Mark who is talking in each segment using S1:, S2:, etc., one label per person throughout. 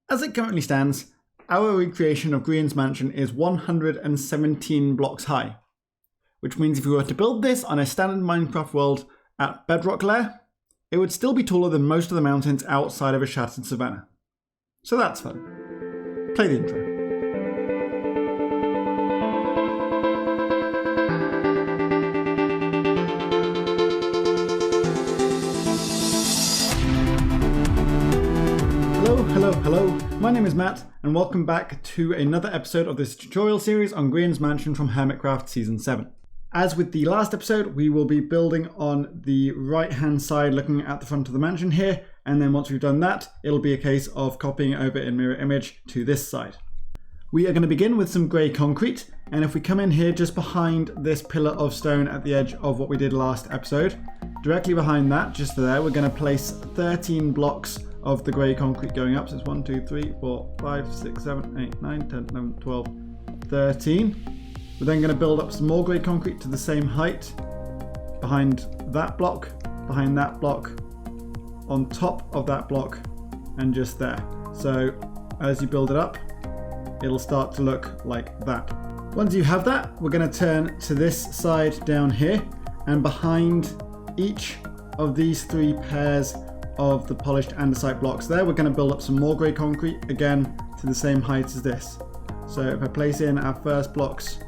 S1: As it currently stands, our recreation of GRIAN'S mansion is 117 blocks high, which means if we were to build this on a standard Minecraft world at bedrock layer, it would still be taller than most of the mountains outside of a shattered savanna. So that's fun. Play the intro. Hello, my name is Matt and welcome back to another episode of this tutorial series on GRIAN'S mansion from Hermitcraft Season 7. As with the last episode, we will be building on the right hand side looking at the front of the mansion here, and then once we've done that, it'll be a case of copying it over in mirror image to this side. We are going to begin with some grey concrete, and if we come in here just behind this pillar of stone at the edge of what we did last episode, directly behind that, just there, we're going to place 13 blocks of the grey concrete going up. So it's 1, 2, 3, 4, 5, 6, 7, 8, 9, 10, 11, 12, 13. We're then going to build up some more grey concrete to the same height behind that block, on top of that block, and just there. So as you build it up, it'll start to look like that. Once you have that, we're going to turn to this side down here, and behind each of these 3 pairs of the polished andesite blocks there, we're going to build up some more grey concrete, again to the same height as this. So if I place in our first blocks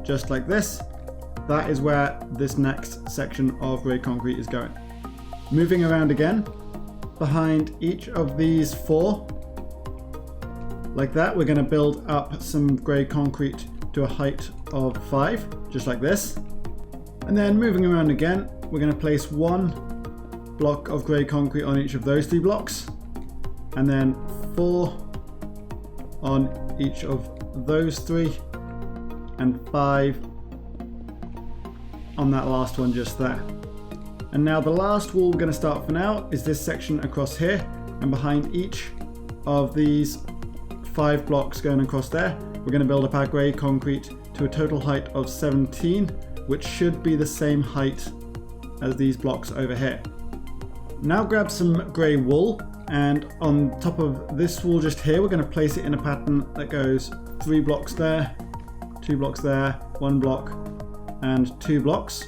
S1: just like this, that is where this next section of grey concrete is going. Moving around again, behind each of these 4, like that, we're going to build up some grey concrete to a height of 5, just like this. And then moving around again, we're going to place 1 block of grey concrete on each of those 3 blocks, and then 4 on each of those 3, and 5 on that last one just there. And now the last wall we're going to start for now is this section across here, and behind each of these 5 blocks going across there, we're going to build up our grey concrete to a total height of 17, which should be the same height as these blocks over here. Now grab some grey wool, and on top of this wool just here, we're going to place it in a pattern that goes 3 blocks there, 2 blocks there, 1 block, and 2 blocks.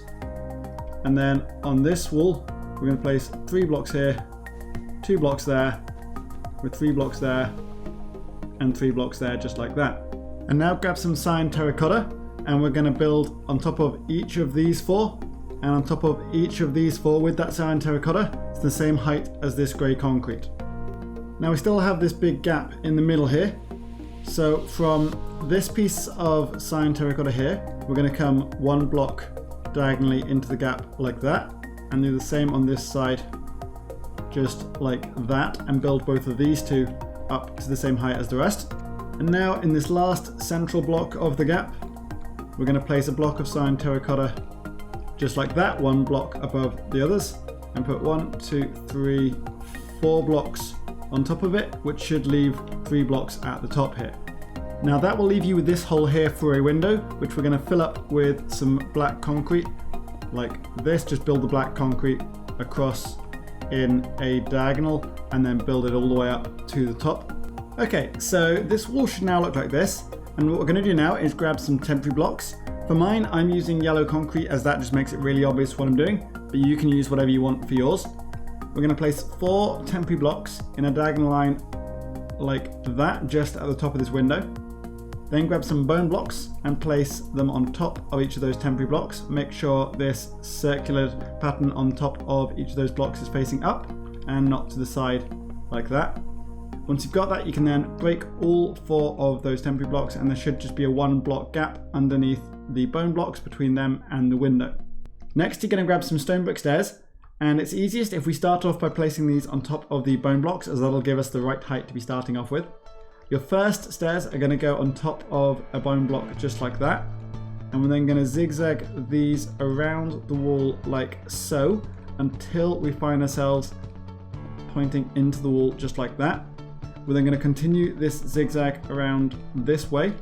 S1: And then on this wool, we're going to place 3 blocks here, 2 blocks there, with 3 blocks there, and 3 blocks there, just like that. And now grab some Cyan Terracotta, and we're going to build on top of each of these 4, and on top of each of these 4 with that Cyan Terracotta, it's the same height as this grey concrete. Now we still have this big gap in the middle here, so from this piece of Cyan Terracotta here, we're going to come 1 block diagonally into the gap like that, and do the same on this side, just like that, and build both of these 2 up to the same height as the rest. And now in this last central block of the gap, we're going to place a block of Cyan Terracotta just like that, 1 block above the others, and put 1, 2, 3, 4 blocks on top of it, which should leave 3 blocks at the top here. Now that will leave you with this hole here for a window, which we're going to fill up with some black concrete like this. Just build the black concrete across in a diagonal and then build it all the way up to the top. Okay, so this wall should now look like this, and what we're going to do now is grab some temporary blocks. For mine, I'm using yellow concrete as that just makes it really obvious what I'm doing, but you can use whatever you want for yours. We're going to place 4 temporary blocks in a diagonal line like that, just at the top of this window. Then grab some bone blocks and place them on top of each of those temporary blocks. Make sure this circular pattern on top of each of those blocks is facing up and not to the side like that. Once you've got that, you can then break all 4 of those temporary blocks, and there should just be a 1 block gap underneath the bone blocks between them and the window. Next, you're going to grab some stone brick stairs, and it's easiest if we start off by placing these on top of the bone blocks, as that'll give us the right height to be starting off with. Your first stairs are going to go on top of a bone block just like that, and we're then going to zigzag these around the wall like so until we find ourselves pointing into the wall just like that. We're then going to continue this zigzag around this way,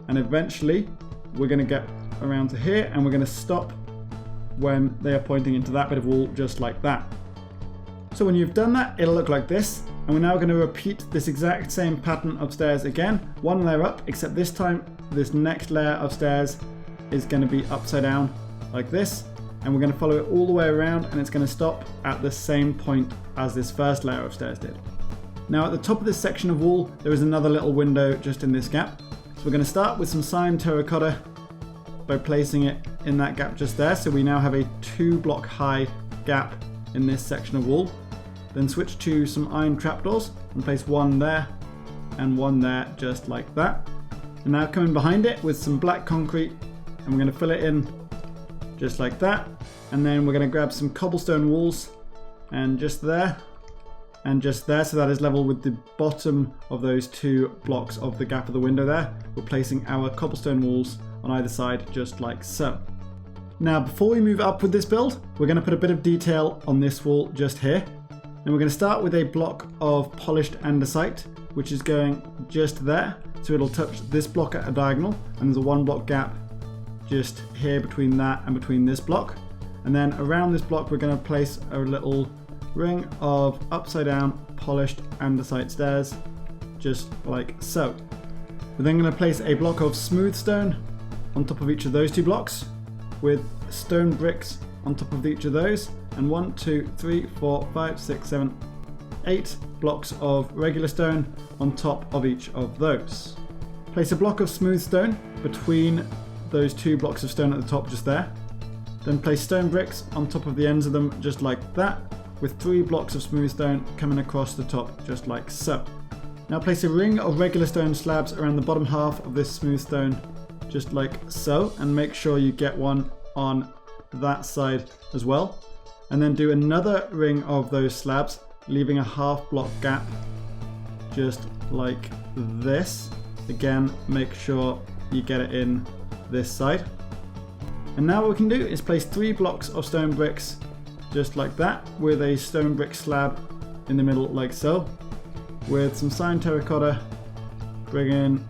S1: and eventually we're going to get around to here, and we're going to stop when they are pointing into that bit of wall just like that. So when you've done that, it'll look like this. And we're now going to repeat this exact same pattern of stairs again, one layer up, except this time this next layer of stairs is going to be upside down like this. And we're going to follow it all the way around, and it's going to stop at the same point as this first layer of stairs did. Now at the top of this section of wall, there is another little window just in this gap. So we're going to start with some Cyan Terracotta by placing it in that gap just there. So we now have a 2-block high gap in this section of wall. Then switch to some iron trapdoors and place one there and one there, just like that. And now come in behind it with some black concrete, and we're going to fill it in just like that. And then we're going to grab some cobblestone walls and just there and just there, so that is level with the bottom of those 2 blocks of the gap of the window there. We're placing our cobblestone walls on either side just like so. Now before we move up with this build, we're going to put a bit of detail on this wall just here. And we're going to start with a block of polished andesite, which is going just there. So it'll touch this block at a diagonal, and there's a 1-block gap just here between that and between this block. And then around this block, we're going to place a little ring of upside down polished andesite stairs, just like so. We're then going to place a block of smooth stone on top of each of those 2 blocks, with stone bricks on top of each of those, and 1, 2, 3, 4, 5, 6, 7, 8 blocks of regular stone on top of each of those. Place a block of smooth stone between those 2 blocks of stone at the top just there. Then place stone bricks on top of the ends of them just like that, with 3 blocks of smooth stone coming across the top just like so. Now place a ring of regular stone slabs around the bottom half of this smooth stone just like so, and make sure you get one on that side as well. And then do another ring of those slabs, leaving a 1/2-block gap just like this. Again, make sure you get it in this side. And now what we can do is place 3 blocks of stone bricks just like that, with a stone brick slab in the middle like so, with some Cyan Terracotta bringing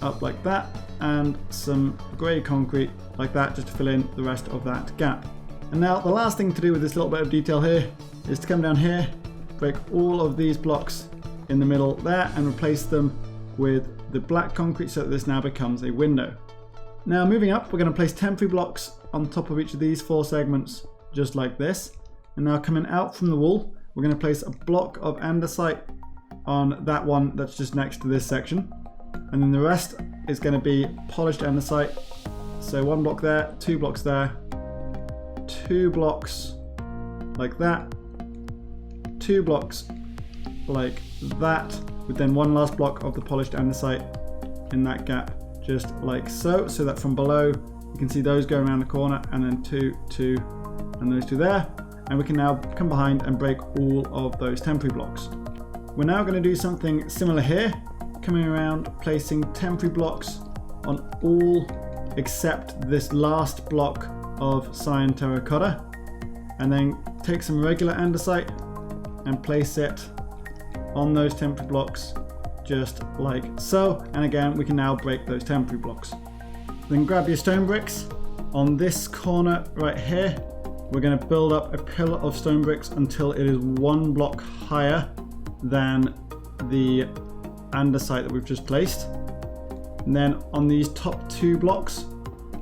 S1: up like that, and some grey concrete like that, just to fill in the rest of that gap. And now the last thing to do with this little bit of detail here is to come down here, break all of these blocks in the middle there, and replace them with the black concrete, so that this now becomes a window. Now moving up, we're going to place temporary blocks on top of each of these 4 segments just like this. And now coming out from the wall, we're going to place a block of andesite on that one that's just next to this section, and then the rest is going to be polished andesite. So 1 block there, 2 blocks there, 2 blocks like that, 2 blocks like that, with then 1 last block of the polished andesite in that gap just like so, so that from below you can see those go around the corner, and then 2, 2, and those 2 there. And we can now come behind and break all of those temporary blocks. We're now going to do something similar here, coming around, placing temporary blocks on all except this last block of Cyan Terracotta, and then take some regular andesite and place it on those temporary blocks just like so. And again, we can now break those temporary blocks. Then grab your stone bricks. On this corner right here, we're going to build up a pillar of stone bricks until it is 1 block higher than the andesite that we've just placed. And then on these top 2 blocks,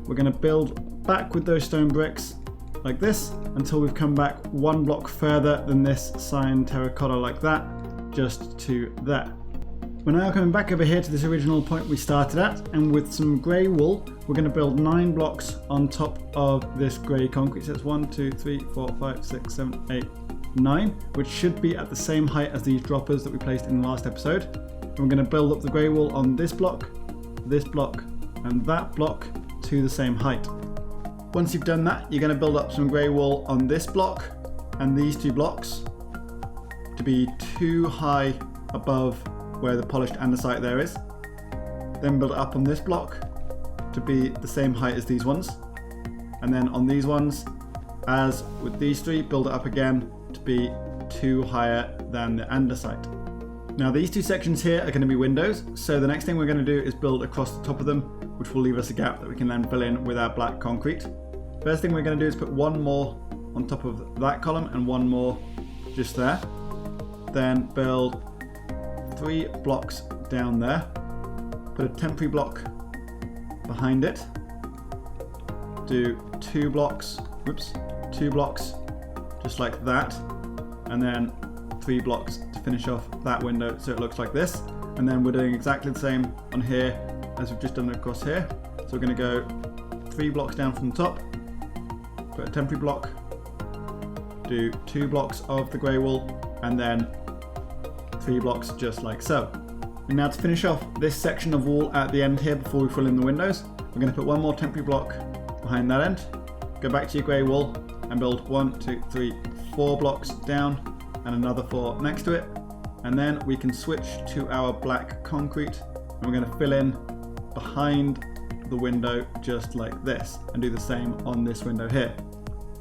S1: we're going to build back with those stone bricks like this until we've come back 1 block further than this Cyan Terracotta like that, just to there. We're now coming back over here to this original point we started at, and with some grey wool, we're going to build 9 blocks on top of this grey concrete. So it's 1, 2, 3, 4, 5, 6, 7, 8, 9, which should be at the same height as these droppers that we placed in the last episode. And we're going to build up the grey wool on this block, and that block to the same height. Once you've done that, you're going to build up some grey wool on this block and these 2 blocks to be 2 high above where the polished andesite there is. Then build it up on this block to be the same height as these ones. And then on these ones, as with these 3, build it up again to be 2 higher than the andesite. Now these 2 sections here are going to be windows, so the next thing we're going to do is build across the top of them, which will leave us a gap that we can then fill in with our black concrete. First thing we're going to do is put 1 more on top of that column and 1 more just there. Then build 3 blocks down there. Put a temporary block behind it. Do 2 blocks, whoops, 2 blocks just like that. And then 3 blocks to finish off that window so it looks like this. And then we're doing exactly the same on here as we've just done across here. So we're going to go 3 blocks down from the top, put a temporary block, do 2 blocks of the grey wool, and then 3 blocks just like so. And now to finish off this section of wall at the end here before we fill in the windows, we're going to put 1 more temporary block behind that end, go back to your grey wool and build 1, 2, 3, 4 blocks down and another 4 next to it. And then we can switch to our black concrete and we're going to fill in behind the window just like this and do the same on this window here.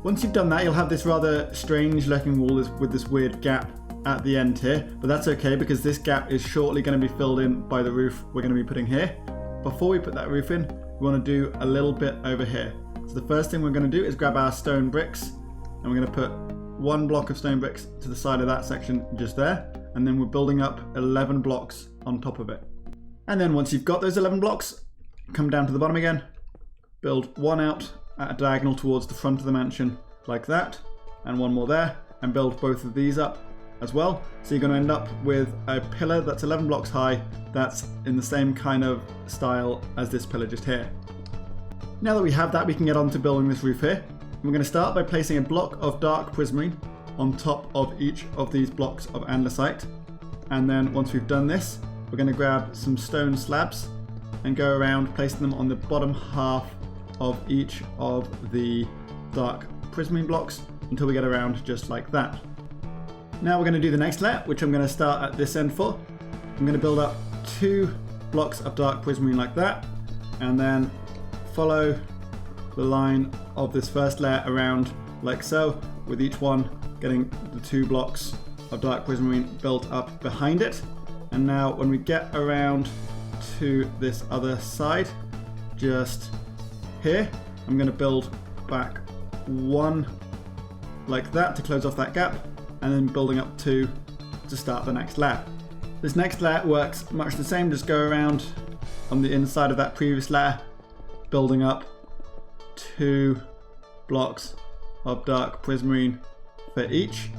S1: Once you've done that, you'll have this rather strange looking wall with this weird gap at the end here, but that's okay because this gap is shortly going to be filled in by the roof we're going to be putting here. Before we put that roof in, we want to do a little bit over here. So the first thing we're going to do is grab our stone bricks and we're going to put 1 block of stone bricks to the side of that section just there, and then we're building up 11 blocks on top of it. And then once you've got those 11 blocks, come down to the bottom again, build 1 out at a diagonal towards the front of the mansion like that, and 1 more there, and build both of these up as well. So you're going to end up with a pillar that's 11 blocks high that's in the same kind of style as this pillar just here. Now that we have that, we can get on to building this roof here. We're going to start by placing a block of dark prismarine on top of each of these blocks of andesite, and then once we've done this, we're going to grab some stone slabs and go around placing them on the bottom half of each of the dark prismarine blocks until we get around just like that. Now we're going to do the next layer, which I'm going to start at this end for. I'm going to build up 2 blocks of dark prismarine like that, and then follow the line of this first layer around like so, with each one getting the 2 blocks of dark prismarine built up behind it. And now when we get around to this other side, just here, I'm going to build back 1 like that to close off that gap, and then building up 2 to start the next layer. This next layer works much the same, just go around on the inside of that previous layer, building up 2 blocks of dark prismarine for each.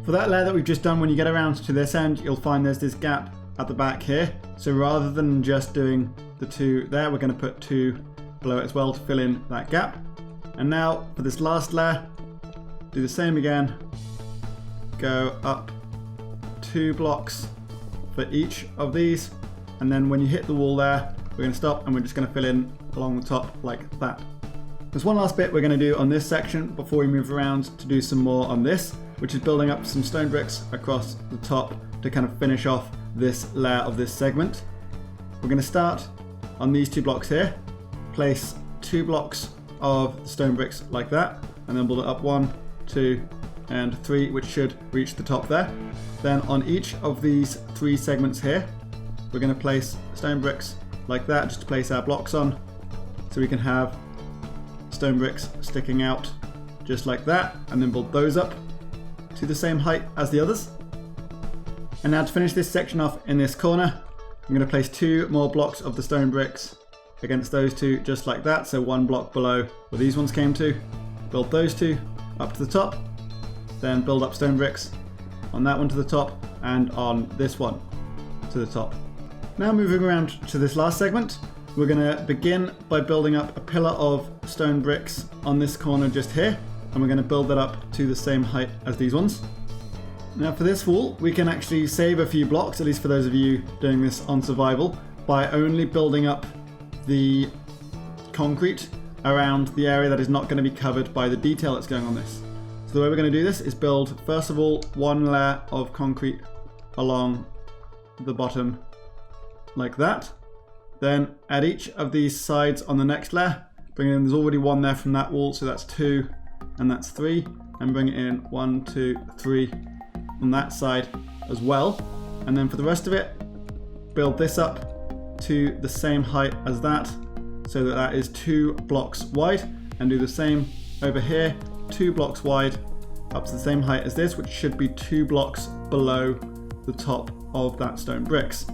S1: For that layer that we've just done, when you get around to this end, you'll find there's this gap at the back here. So rather than just doing the 2 there, we're going to put 2 below it as well to fill in that gap. And now for this last layer, do the same again, go up 2 blocks for each of these, and then when you hit the wall there, we're going to stop and we're just going to fill in along the top like that. There's one last bit we're going to do on this section before we move around to do some more on this, which is building up some stone bricks across the top to kind of finish off this layer of this segment. We're going to start on these 2 blocks here, place 2 blocks of stone bricks like that, and then build it up 1, 2, and 3, which should reach the top there. Then on each of these 3 segments here, we're going to place stone bricks like that just to place our blocks on, so we can have stone bricks sticking out just like that, and then build those up to the same height as the others. And now to finish this section off in this corner, I'm going to place 2 more blocks of the stone bricks against those 2 just like that, so 1 block below where these ones came to. Build those 2 up to the top, then build up stone bricks on that one to the top and on this one to the top. Now moving around to this last segment, we're going to begin by building up a pillar of stone bricks on this corner just here, and we're going to build that up to the same height as these ones. Now for this wall, we can actually save a few blocks, at least for those of you doing this on survival, by only building up the concrete around the area that is not going to be covered by the detail that's going on this. So the way we're going to do this is build, first of all, 1 layer of concrete along the bottom like that. Then at each of these sides on the next layer, bring in, there's already 1 there from that wall, so that's 2 and that's 3, and bring it in 1, 2, 3 on that side as well. And then for the rest of it, build this up to the same height as that, so that that is 2 blocks wide, and do the same over here, 2 blocks wide up to the same height as this, which should be 2 blocks below the top of that stone bricks.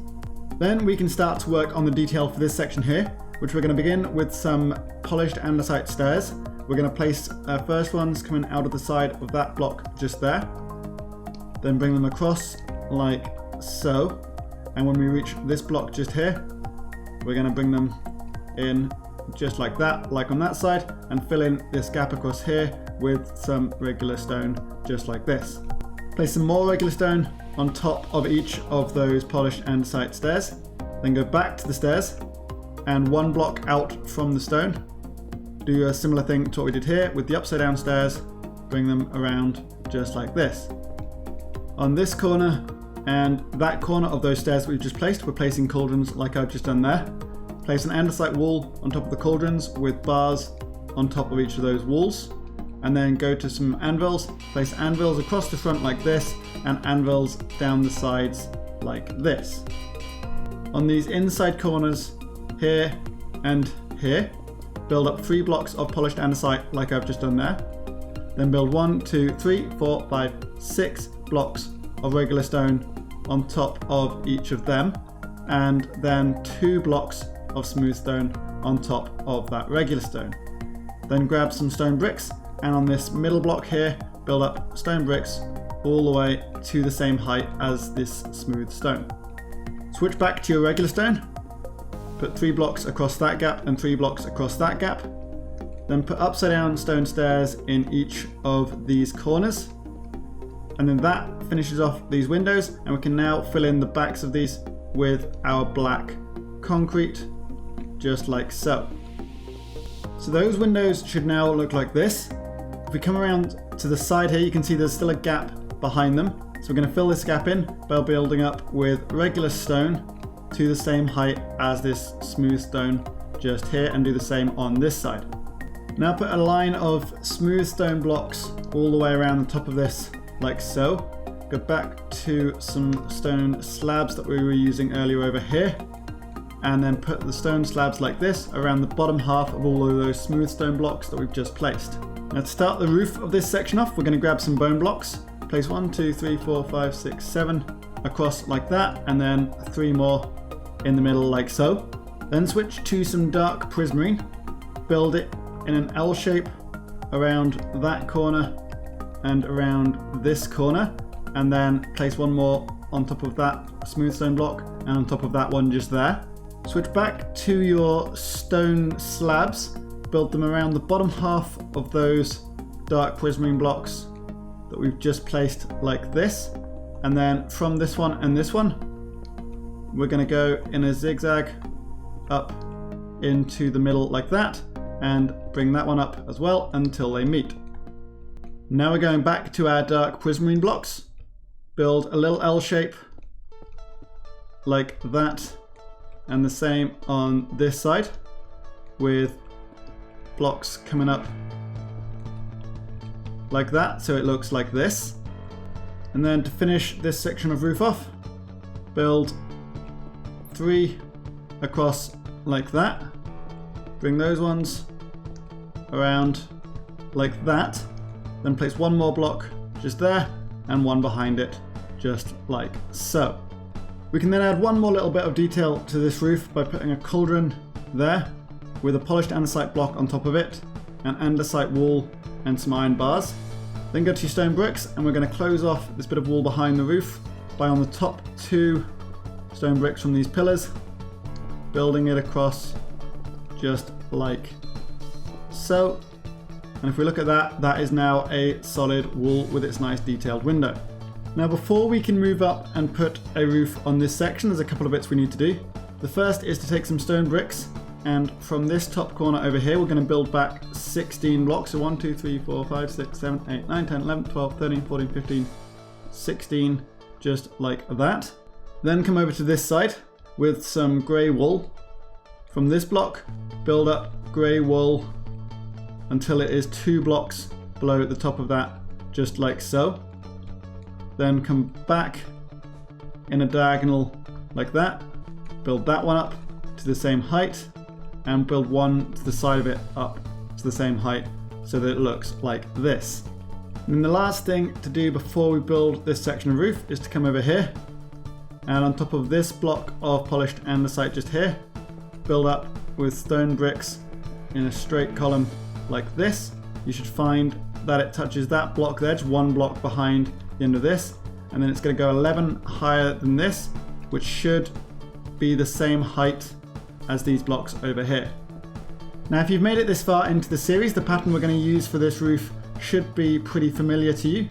S1: Then we can start to work on the detail for this section here, which we're going to begin with some polished andesite stairs. We're going to place our first ones coming out of the side of that block just there, then bring them across like so, and when we reach this block just here, we're going to bring them in just like that, like on that side, and fill in this gap across here with some regular stone just like this. Place some more regular stone on top of each of those polished andesite stairs, then go back to the stairs and 1 block out from the stone. Do a similar thing to what we did here with the upside down stairs, bring them around just like this. On this corner and that corner of those stairs that we've just placed, we're placing cauldrons like I've just done there. Place an andesite wall on top of the cauldrons with bars on top of each of those walls, and then go to some anvils, place anvils across the front like this, and anvils down the sides like this. On these inside corners here and here, build up 3 blocks of polished andesite like I've just done there. Then build 1, 2, 3, 4, 5, 6 blocks of regular stone on top of each of them, and then 2 blocks of smooth stone on top of that regular stone. Then grab some stone bricks, and on this middle block here, build up stone bricks all the way to the same height as this smooth stone. Switch back to your regular stone, put 3 blocks across that gap and 3 blocks across that gap. Then put upside down stone stairs in each of these corners. And then that finishes off these windows, and we can now fill in the backs of these with our black concrete, just like so. So those windows should now look like this. If we come around to the side here, you can see there's still a gap behind them. So we're going to fill this gap in by building up with regular stone to the same height as this smooth stone just here, and do the same on this side. Now put a line of smooth stone blocks all the way around the top of this like so. Go back to some stone slabs that we were using earlier over here, and then put the stone slabs like this around the bottom half of all of those smooth stone blocks that we've just placed. Now to start the roof of this section off, we're going to grab some bone blocks, place 1, 2, 3, 4, 5, 6, 7 across like that, and then 3 more in the middle like so. Then switch to some dark prismarine, build it in an L shape around that corner and around this corner, and then place 1 more on top of that smooth stone block and on top of that one just there. Switch back to your stone slabs, build them around the bottom half of those dark prismarine blocks that we've just placed like this, and then from this one and this one, we're going to go in a zigzag up into the middle like that, and bring that one up as well until they meet. Now we're going back to our dark prismarine blocks, build a little L shape like that, and the same on this side with blocks coming up like that, so it looks like this. And then to finish this section of roof off, build 3 across like that, bring those ones around like that, then place 1 more block just there and 1 behind it just like so. We can then add 1 more little bit of detail to this roof by putting a cauldron there with a polished andesite block on top of it, an andesite wall and some iron bars. Then go to your stone bricks, and we're going to close off this bit of wall behind the roof by on the top 2 stone bricks from these pillars, building it across just like so. And if we look at that, that is now a solid wall with its nice detailed window. Now before we can move up and put a roof on this section, there's a couple of bits we need to do. The first is to take some stone bricks, and from this top corner over here, we're going to build back 16 blocks. So 1, 2, 3, 4, 5, 6, 7, 8, 9, 10, 11, 12, 13, 14, 15, 16, just like that. Then come over to this side with some grey wool. From this block, build up grey wool until it is 2 blocks below the top of that, just like so. Then come back in a diagonal like that, build that one up to the same height, and build 1 to the side of it up to the same height so that it looks like this. And then the last thing to do before we build this section of roof is to come over here, and on top of this block of polished andesite just here, build up with stone bricks in a straight column like this. You should find that it touches that block there, just one block behind the end of this, and then it's going to go 11 higher than this, which should be the same height as these blocks over here. Now if you've made it this far into the series, the pattern we're going to use for this roof should be pretty familiar to you.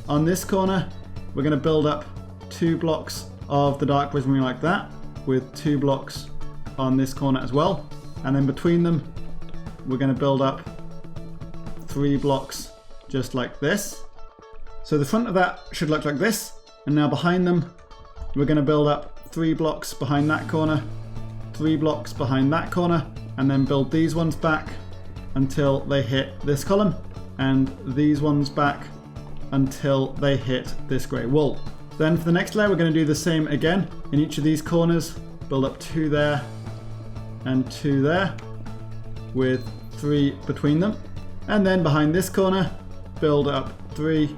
S1: On this corner, we're going to build up 2 blocks of the dark prismarine like that, with 2 blocks on this corner as well. And then between them, we're going to build up 3 blocks just like this. So the front of that should look like this. And now behind them, we're going to build up 3 blocks behind that corner, 3 blocks behind that corner, and then build these ones back until they hit this column, and these ones back until they hit this grey wool. Then for the next layer, we're going to do the same again. In each of these corners, build up 2 there and 2 there, with 3 between them. And then behind this corner, build up 3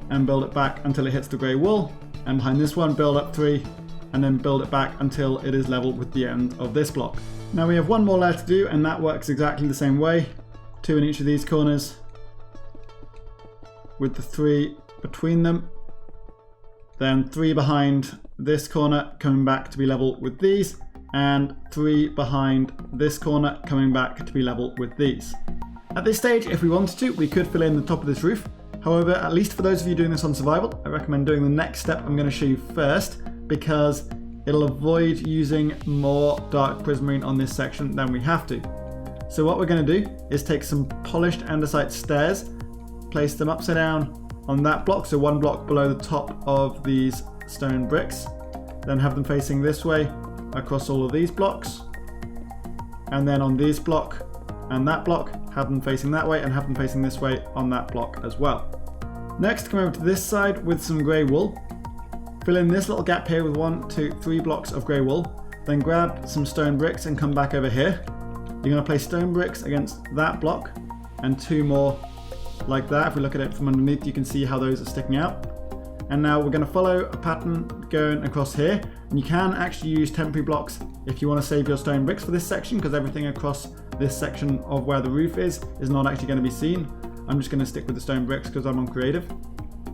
S1: and build it back until it hits the grey wool. And behind this one, build up 3 and then build it back until it is level with the end of this block. Now we have one more layer to do, and that works exactly the same way. 2 in each of these corners, with the 3 between them. Then 3 behind this corner, coming back to be level with these, and 3 behind this corner, coming back to be level with these. At this stage, if we wanted to, we could fill in the top of this roof. However, at least for those of you doing this on survival, I recommend doing the next step I'm going to show you first, because it'll avoid using more dark prismarine on this section than we have to. So what we're going to do is take some polished andesite stairs, place them upside down on that block, so 1 block below the top of these stone bricks, then have them facing this way across all of these blocks, and then on this block and that block, have them facing that way and have them facing this way on that block as well. Next, come over to this side with some grey wool. Fill in this little gap here with 1, 2, 3 blocks of grey wool. Then grab some stone bricks and come back over here. You're going to place stone bricks against that block and 2 more like that. If we look at it from underneath, you can see how those are sticking out. And now we're going to follow a pattern going across here. And you can actually use temporary blocks if you want to save your stone bricks for this section, because everything across this section of where the roof is not actually going to be seen. I'm just going to stick with the stone bricks because I'm on creative.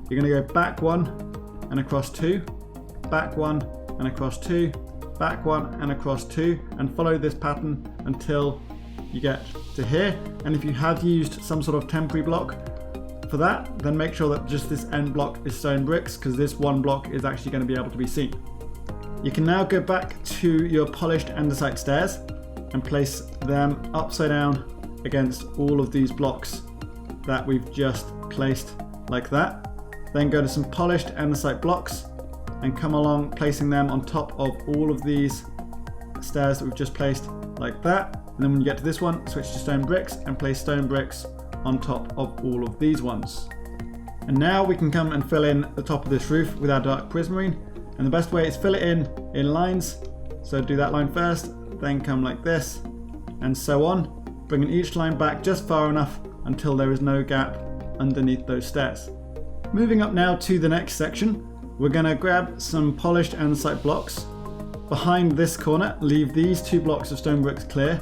S1: You're going to go back 1 and across 2, back 1 and across 2, back 1 and across 2, and follow this pattern until you get to here. And if you have used some sort of temporary block for that, then make sure that just this end block is stone bricks, because this one block is actually going to be able to be seen. You can now go back to your polished andesite stairs and place them upside down against all of these blocks that we've just placed like that. Then go to some polished andesite blocks and come along, placing them on top of all of these stairs that we've just placed like that. And then when you get to this one, switch to stone bricks and place stone bricks on top of all of these ones. And now we can come and fill in the top of this roof with our dark prismarine. And the best way is fill it in lines. So do that line first, then come like this, and so on, bringing each line back just far enough until there is no gap underneath those stairs. Moving up now to the next section, we're going to grab some polished andesite blocks. Behind this corner, leave these 2 blocks of stone bricks clear,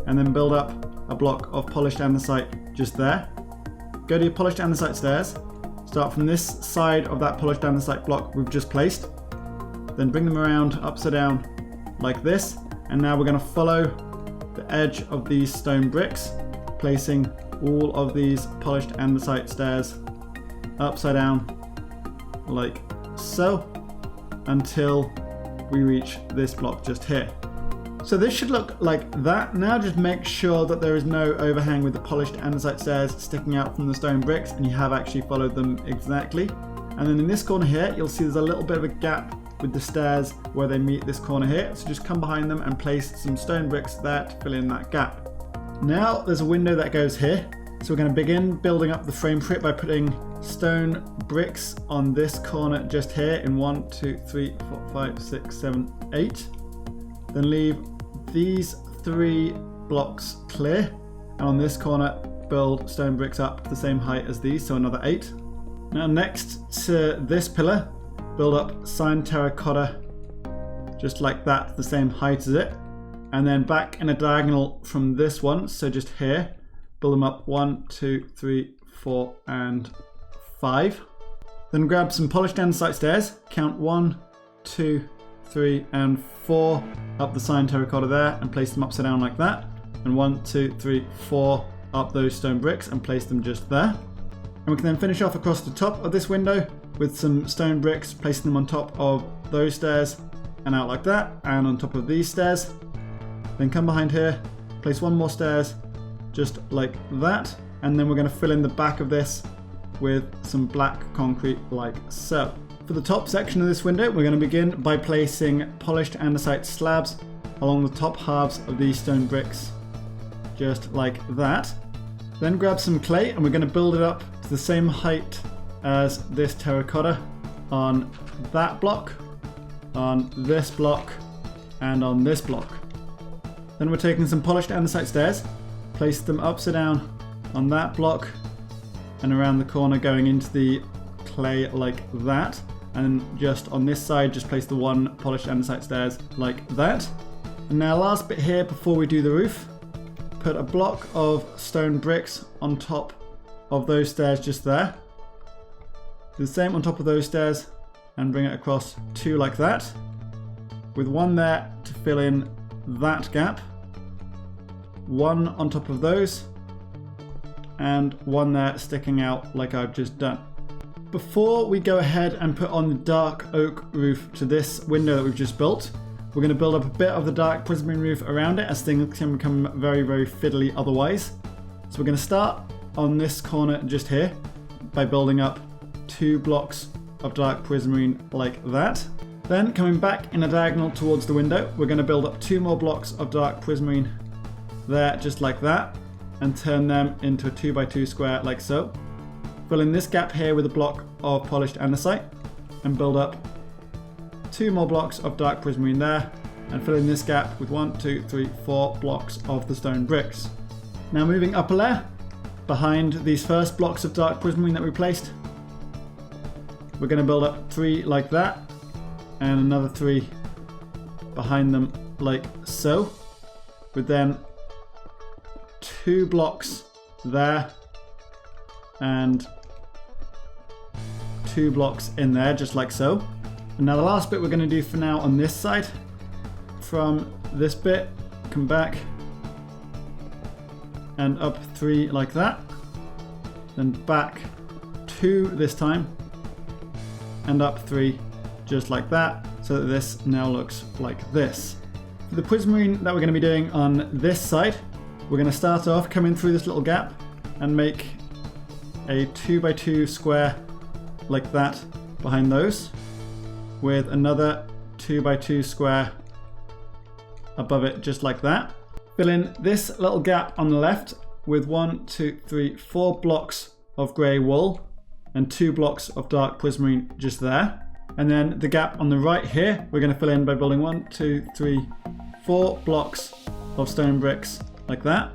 S1: and then build up a block of polished andesite just there. Go to your polished andesite stairs, start from this side of that polished andesite block we've just placed, then bring them around upside down like this, and now we're going to follow the edge of these stone bricks, placing all of these polished andesite stairs upside down like so until we reach this block just here. So this should look like that. Now just make sure that there is no overhang with the polished andesite stairs sticking out from the stone bricks, and you have actually followed them exactly. And then in this corner here, you'll see there's a little bit of a gap with the stairs where they meet this corner here. So just come behind them and place some stone bricks there to fill in that gap. Now there's a window that goes here. So we're going to begin building up the frame for it by putting stone bricks on this corner just here in 1, 2, 3, 4, 5, 6, 7, 8. Then leave these 3 blocks clear. And on this corner, build stone bricks up the same height as these, so another 8. Now next to this pillar, build up Cyan Terracotta, just like that, the same height as it. And then back in a diagonal from this one, so just here, build them up 1, 2, 3, 4, and 5. Then grab some polished andesite stairs, count 1, 2, 3, and 4 up the Cyan Terracotta there, and place them upside down like that. And 1, 2, 3, 4 up those stone bricks and place them just there. And we can then finish off across the top of this window with some stone bricks, placing them on top of those stairs and out like that, and on top of these stairs. Then come behind here, place one more stairs just like that, and then we're going to fill in the back of this with some black concrete like so. For the top section of this window, we're going to begin by placing polished andesite slabs along the top halves of these stone bricks, just like that. Then grab some clay and we're going to build it up to the same height as this terracotta on that block, on this block, and on this block. Then we're taking some polished andesite stairs, place them upside down on that block and around the corner going into the clay like that. And just on this side, just place the one polished andesite stairs like that. And now last bit here before we do the roof, put a block of stone bricks on top of those stairs just there. Do the same on top of those stairs and bring it across 2 like that, with one there to fill in that gap, one on top of those, and one there sticking out like I've just done. Before we go ahead and put on the dark oak roof to this window that we've just built, we're going to build up a bit of the dark prismarine roof around it, as things can become very, very fiddly otherwise. So we're going to start on this corner just here by building up 2 blocks of dark prismarine like that. Then coming back in a diagonal towards the window, we're going to build up 2 more blocks of dark prismarine there just like that, and turn them into a 2x2 square like so. Fill in this gap here with a block of polished andesite and build up 2 more blocks of dark prismarine there, and fill in this gap with 1, 2, 3, 4 blocks of the stone bricks. Now moving up a layer behind these first blocks of dark prismarine that we placed, we're going to build up 3 like that and another 3 behind them like so, with then 2 blocks there and 2 blocks in there just like so. And now the last bit we're going to do for now on this side, from this bit, come back and up 3 like that, then back 2 this time, and up 3 just like that, so that this now looks like this. For the prismarine that we're going to be doing on this side, we're going to start off coming through this little gap and make a 2x2 square like that behind those, with another 2x2 square above it just like that. Fill in this little gap on the left with 1, 2, 3, 4 blocks of grey wool and 2 blocks of dark prismarine just there. And then the gap on the right here, we're going to fill in by building 1, 2, 3, 4 blocks of stone bricks like that,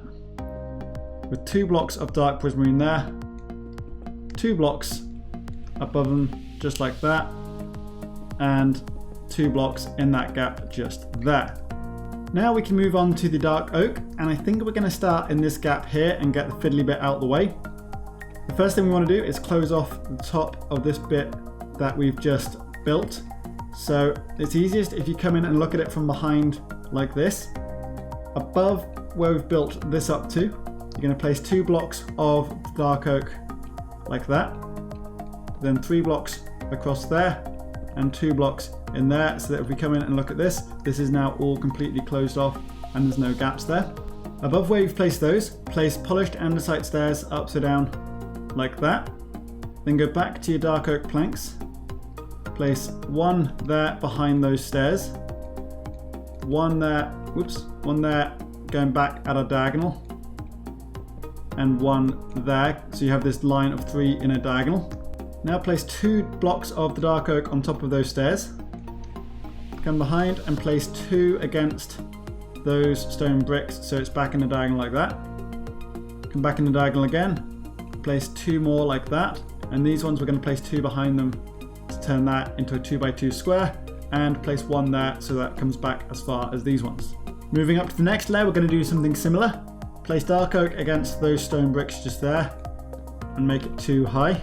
S1: with 2 blocks of dark prismarine there, 2 blocks above them just like that, and 2 blocks in that gap just there. Now we can move on to the dark oak, and I think we're going to start in this gap here and get the fiddly bit out of the way. The first thing we want to do is close off the top of this bit that we've just built. So it's easiest if you come in and look at it from behind like this. Above where we've built this up to, you're going to place 2 blocks of dark oak like that, then 3 blocks across there and 2 blocks in there, so that if we come in and look at this, this is now all completely closed off and there's no gaps there. Above where you've placed those, place polished andesite stairs upside down like that. Then go back to your dark oak planks, place 1 there behind those stairs, 1 there, one there going back at a diagonal, and 1 there, so you have this line of 3 in a diagonal. Now place 2 blocks of the dark oak on top of those stairs. Come behind and place 2 against those stone bricks, so it's back in a diagonal like that. come back in the diagonal again, place 2 more like that, and these ones we're going to place 2 behind them to turn that into a 2x2 square, and place 1 there so that comes back as far as these ones. Moving up to the next layer, we're going to do something similar. Place dark oak against those stone bricks just there and make it 2 high.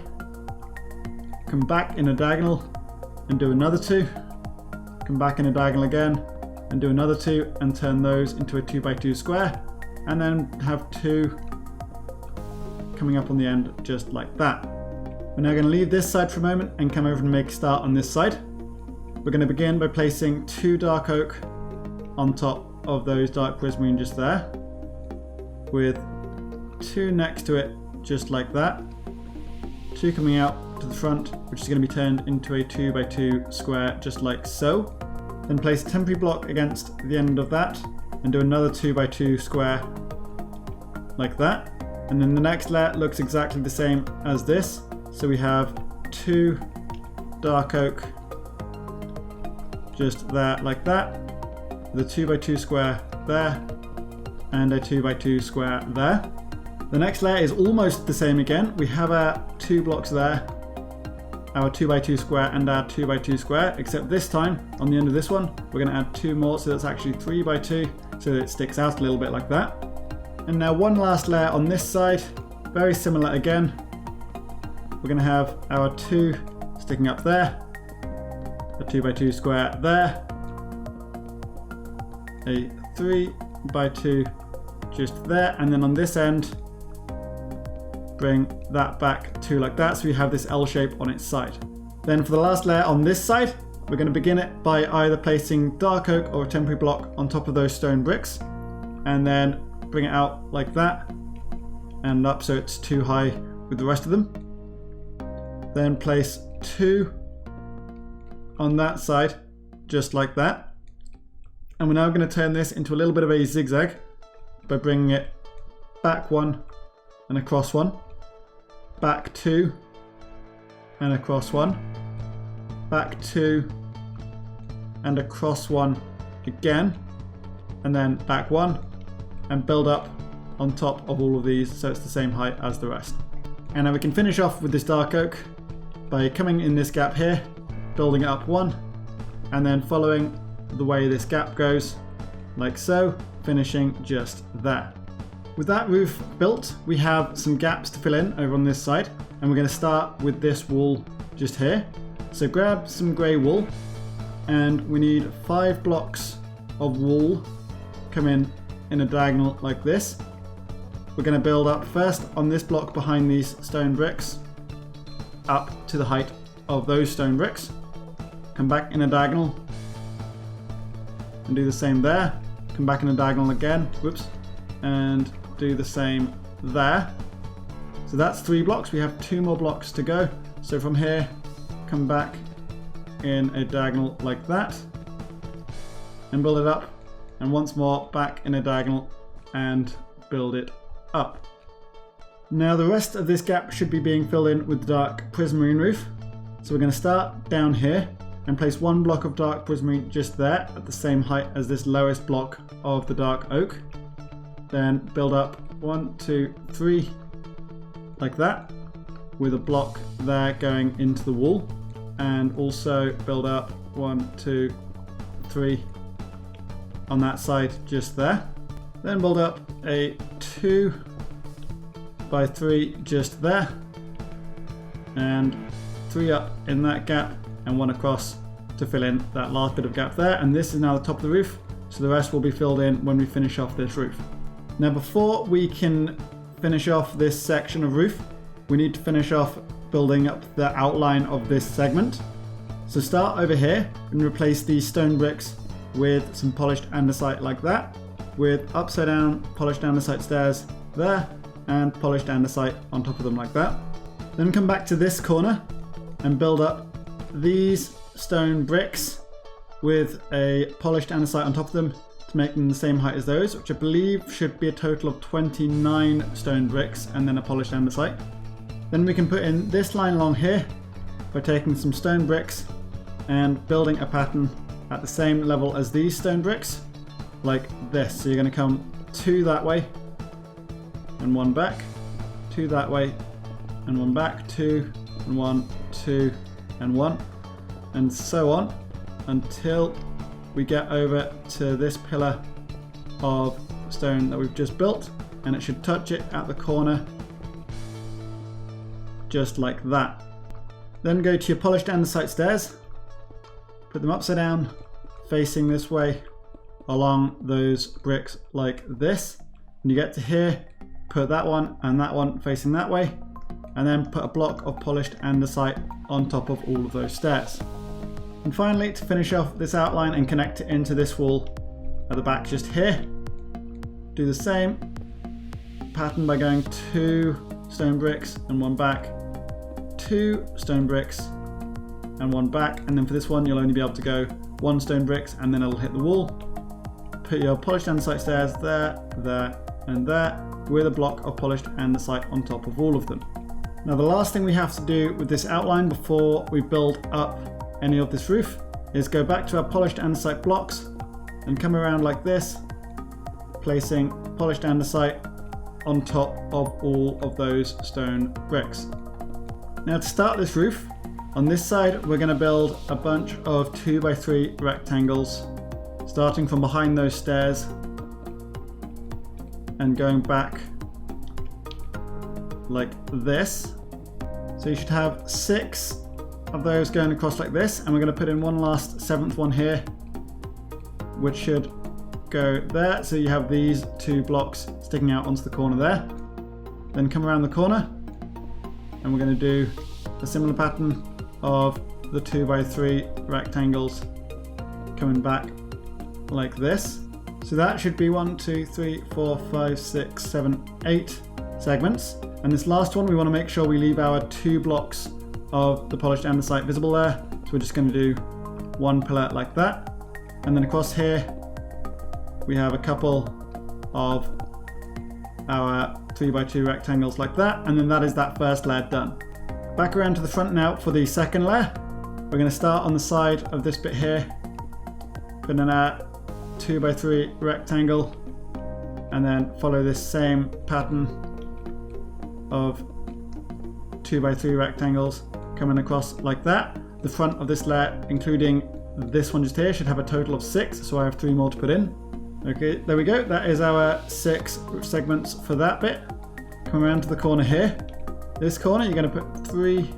S1: Come back in a diagonal and do another 2. Come back in a diagonal again and do another 2 and turn those into a 2x2 square, and then have 2 coming up on the end just like that. We're now going to leave this side for a moment and come over and make a start on this side. We're going to begin by placing 2 dark oak on top of those dark prismarine just there, with 2 next to it just like that, 2 coming out to the front, which is going to be turned into a 2x2 square just like so. Then place a temporary block against the end of that and do another 2x2 square like that. And then the next layer looks exactly the same as this. So we have 2 dark oak just there like that, with a 2x2 square there and a 2x2 square there. The next layer is almost the same again. We have our 2 blocks there, our 2x2 square and our 2x2 square, except this time on the end of this one we're going to add 2 more, so that's actually 3x2, so that it sticks out a little bit like that. And now one last layer on this side, very similar again. We're going to have our 2 sticking up there, a 2x2 square there, a 3x2 just there, and then on this end bring that back 2 like that, so we have this L shape on its side. Then for the last layer on this side, we're going to begin it by either placing dark oak or a temporary block on top of those stone bricks, and then bring it out like that and up so it's 2 high with the rest of them. Then place 2 on that side just like that, and we're now going to turn this into a little bit of a zigzag by bringing it back 1 and across 1, back 2 and across 1, back 2 and across 1 again, and then back 1, and build up on top of all of these so it's the same height as the rest. And now we can finish off with this dark oak by coming in this gap here, building it up 1, and then following the way this gap goes like so, finishing just there. With that roof built, we have some gaps to fill in over on this side, and we're going to start with this wall just here. So grab some grey wool, and we need 5 blocks of wool come in a diagonal like this. We're going to build up first on this block behind these stone bricks up to the height of those stone bricks. Come back in a diagonal and do the same there. Come back in a diagonal again, whoops, and do the same there. So that's 3 blocks. We have 2 more blocks to go. So from here, come back in a diagonal like that and build it up, and once more back in a diagonal and build it up. Now the rest of this gap should be being filled in with the dark prismarine roof. So we're going to start down here and place 1 block of dark prismarine just there at the same height as this lowest block of the dark oak. Then build up 1, 2, 3 like that, with a block there going into the wall, and also build up 1, 2, 3 on that side just there. Then build up a 2 by 3 just there, and 3 up in that gap and 1 across to fill in that last bit of gap there. And this is now the top of the roof, so the rest will be filled in when we finish off this roof. Now before we can finish off this section of roof, we need to finish off building up the outline of this segment. So start over here and replace these stone bricks with some polished andesite like that, with upside down polished andesite stairs there and polished andesite on top of them like that. Then come back to this corner and build up these stone bricks with a polished andesite on top of them to make them the same height as those, which I believe should be a total of 29 stone bricks and then a polished andesite. Then we can put in this line along here by taking some stone bricks and building a pattern at the same level as these stone bricks, like this. So you're going to come 2 that way, and 1 back, 2 that way, and 1 back, 2, and 1, 2, and 1, and so on until we get over to this pillar of stone that we've just built, and it should touch it at the corner just like that. Then go to your polished andesite stairs, put them upside down, facing this way along those bricks like this. When you get to here, put that one and that one facing that way, and then put a block of polished andesite on top of all of those stairs. And finally, to finish off this outline and connect it into this wall at the back just here, do the same pattern by going 2 stone bricks and 1 back, 2 stone bricks and 1 back, and then for this one you'll only be able to go 1 stone bricks and then it'll hit the wall. Put your polished andesite stairs there, there and there with a block of polished andesite on top of all of them. Now the last thing we have to do with this outline before we build up any of this roof is go back to our polished andesite blocks and come around like this, placing polished andesite on top of all of those stone bricks. Now to start this roof, on this side we're going to build a bunch of 2x3 rectangles starting from behind those stairs and going back like this. So you should have 6 of those going across like this, and we're going to put in one last 7th one here, which should go there. So you have these 2 blocks sticking out onto the corner there. Then come around the corner, and we're going to do a similar pattern of the 2x3 rectangles coming back like this. So that should be 1, 2, 3, 4, 5, 6, 7, 8 segments. And this last one, we want to make sure we leave our 2 blocks of the polished andesite visible there. So we're just going to do 1 pillar like that. And then across here, we have a couple of our 3x2 rectangles like that. And then that is that first layer done. Back around to the front now for the second layer. We're going to start on the side of this bit here, put in our 2x3 rectangle, and then follow this same pattern of 2x3 rectangles coming across like that. The front of this layer, including this one just here, should have a total of 6, so I have 3 more to put in. Okay, there we go. That is our 6 segments for that bit. Come around to the corner here. This corner, you're going to put 3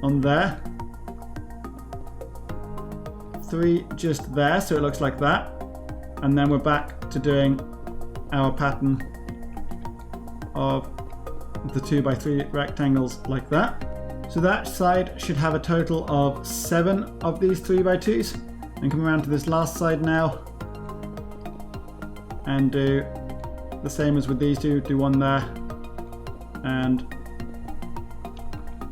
S1: on there, 3 just there, so it looks like that. And then we're back to doing our pattern of the 2x3 rectangles like that. So that side should have a total of 7 of these 3x2s. And come around to this last side now and do the same as with these two. Do 1 there and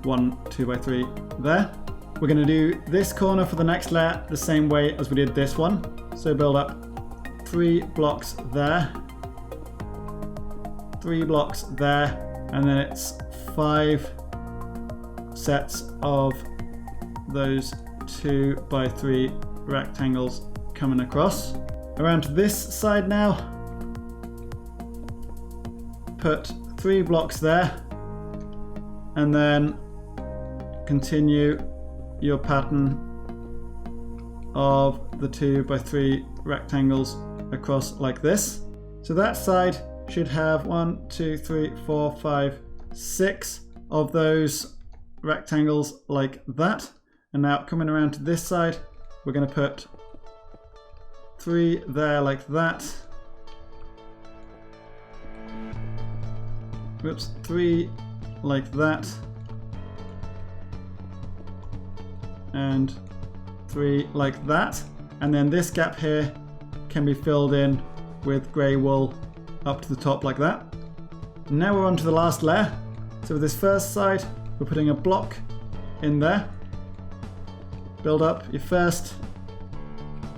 S1: 1 2x3 there. We're going to do this corner for the next layer the same way as we did this one. So build up 3 blocks there, 3 blocks there, and then it's 5 sets of those 2x3 rectangles coming across. Around to this side now, put 3 blocks there, and then continue your pattern of the 2x3 rectangles across like this. So that side should have 1, 2, 3, 4, 5, 6 of those rectangles like that. And now coming around to this side, we're going to put 3 there like that. Whoops, 3 like that. And 3 like that. And then this gap here can be filled in with grey wool up to the top like that. And now we're on to the last layer. So with this first side, we're putting a block in there. Build up your first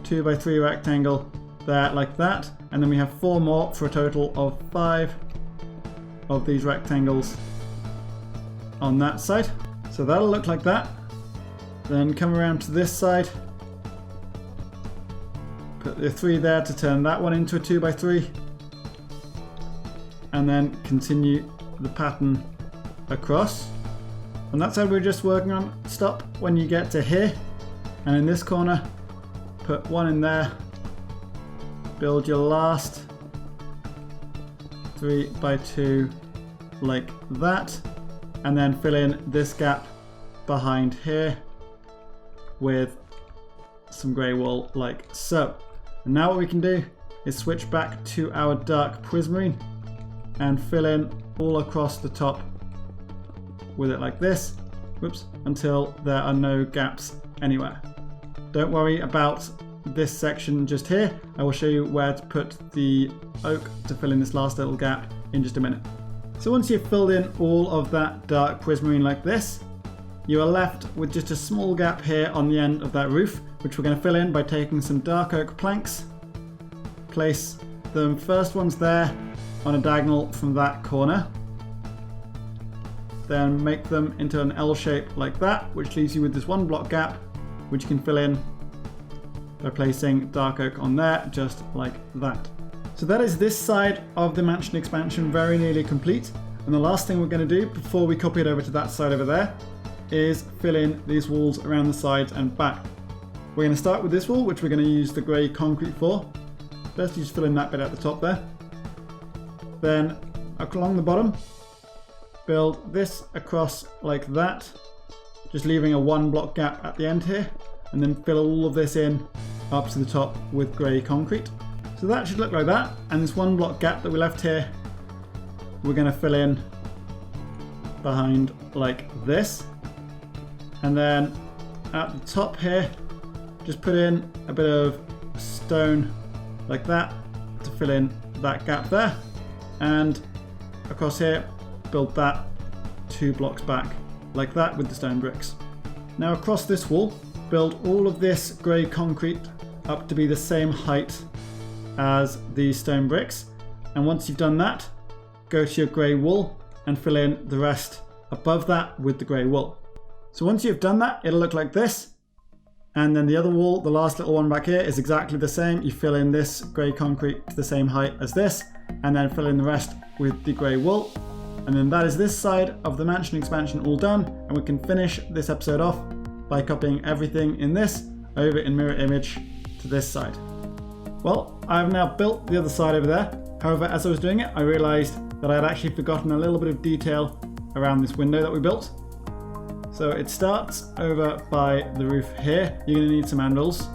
S1: 2x3 rectangle there like that. And then we have 4 more for a total of 5 of these rectangles on that side. So that'll look like that. Then come around to this side, put the 3 there to turn that one into a 2x3. and then continue the pattern across. On that side we're just working on, stop when you get to here, and in this corner put one in there, build your last 3 by 2 like that, and then fill in this gap behind here with some grey wool like so. And now what we can do is switch back to our dark Prismarine and fill in all across the top with it like this, whoops, until there are no gaps anywhere. Don't worry about this section just here. I will show you where to put the oak to fill in this last little gap in just a minute. So once you've filled in all of that dark Prismarine like this, you are left with just a small gap here on the end of that roof, which we're going to fill in by taking some dark oak planks, place the first ones there on a diagonal from that corner, then make them into an L shape like that, which leaves you with this 1 block gap, which you can fill in by placing dark oak on there, just like that. So that is this side of the mansion expansion very nearly complete. And the last thing we're going to do before we copy it over to that side over there is fill in these walls around the sides and back. We're going to start with this wall, which we're going to use the grey concrete for. First you just fill in that bit at the top there. Then along the bottom, build this across like that, just leaving a 1 block gap at the end here, and then fill all of this in up to the top with grey concrete. So that should look like that, and this 1 block gap that we left here, we're going to fill in behind like this. And then at the top here, just put in a bit of stone like that to fill in that gap there, and across here build that 2 blocks back like that with the stone bricks. Now across this wall, build all of this grey concrete up to be the same height as these stone bricks, and once you've done that, go to your grey wool and fill in the rest above that with the grey wool. So once you've done that, it'll look like this, and then the other wall, the last little one back here, is exactly the same. You fill in this grey concrete to the same height as this, and then fill in the rest with the grey wool. And then that is this side of the mansion expansion all done, and we can finish this episode off by copying everything in this over in mirror image to this side. Well, I've now built the other side over there. However, as I was doing it, I realized that I had actually forgotten a little bit of detail around this window that we built. So it starts over by the roof here. You're going to need some anvils.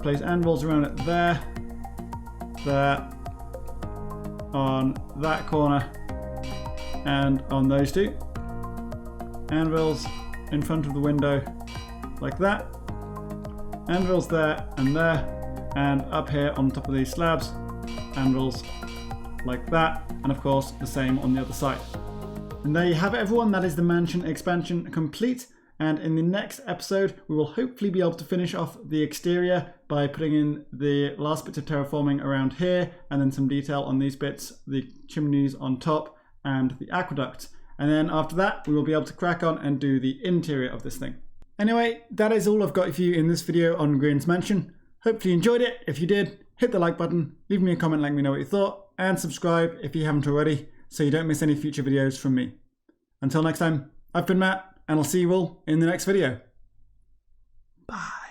S1: Place anvils around it there, on that corner, and on those 2. Anvils in front of the window like that. Anvils there, and up here on top of these slabs, anvils like that, and of course the same on the other side. And there you have it, everyone. That is the mansion expansion complete, and in the next episode we will hopefully be able to finish off the exterior by putting in the last bits of terraforming around here, and then some detail on these bits, the chimneys on top and the aqueduct. And then after that we will be able to crack on and do the interior of this thing. Anyway, that is all I've got for you in this video on GRIAN'S mansion. Hopefully you enjoyed it. If you did, hit the like button, leave me a comment letting me know what you thought, and subscribe if you haven't already, so you don't miss any future videos from me. Until next time, I've been Matt, and I'll see you all in the next video. Bye.